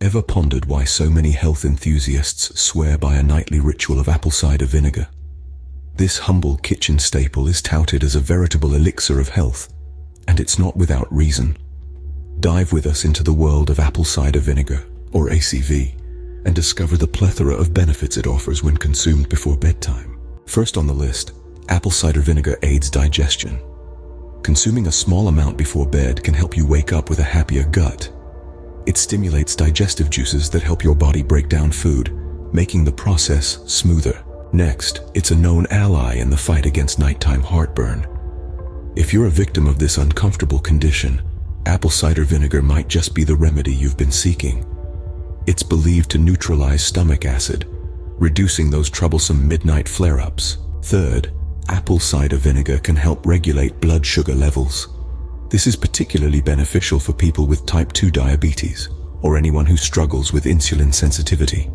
Ever pondered why so many health enthusiasts swear by a nightly ritual of apple cider vinegar? This humble kitchen staple is touted as a veritable elixir of health, and it's not without reason. Dive with us into the world of apple cider vinegar, or ACV, and discover the plethora of benefits it offers when consumed before bedtime. First on the list, apple cider vinegar aids digestion. Consuming a small amount before bed can help you wake up with a happier gut. It stimulates digestive juices that help your body break down food, making the process smoother. Next, it's a known ally in the fight against nighttime heartburn. If you're a victim of this uncomfortable condition, apple cider vinegar might just be the remedy you've been seeking. It's believed to neutralize stomach acid, reducing those troublesome midnight flare-ups. Third, apple cider vinegar can help regulate blood sugar levels. This is particularly beneficial for people with type 2 diabetes or anyone who struggles with insulin sensitivity.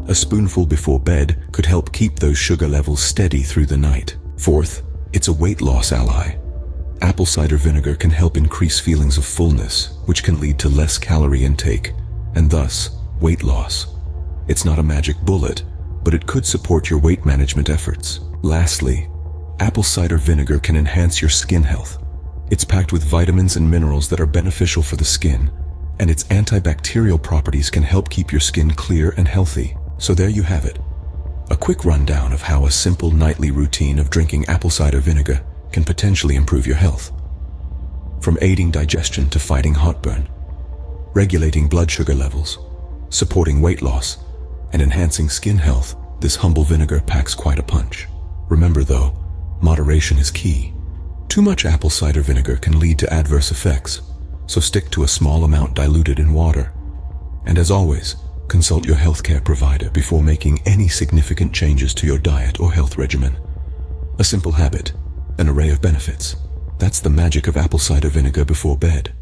A spoonful before bed could help keep those sugar levels steady through the night. Fourth, it's a weight loss ally. Apple cider vinegar can help increase feelings of fullness, which can lead to less calorie intake, and thus, weight loss. It's not a magic bullet, but it could support your weight management efforts. Lastly, apple cider vinegar can enhance your skin health. It's packed with vitamins and minerals that are beneficial for the skin, and its antibacterial properties can help keep your skin clear and healthy. So there you have it. A quick rundown of how a simple nightly routine of drinking apple cider vinegar can potentially improve your health. From aiding digestion to fighting heartburn, regulating blood sugar levels, supporting weight loss, and enhancing skin health, this humble vinegar packs quite a punch. Remember though, moderation is key. Too much apple cider vinegar can lead to adverse effects, so stick to a small amount diluted in water. And as always, consult your healthcare provider before making any significant changes to your diet or health regimen. A simple habit, an array of benefits. That's the magic of apple cider vinegar before bed.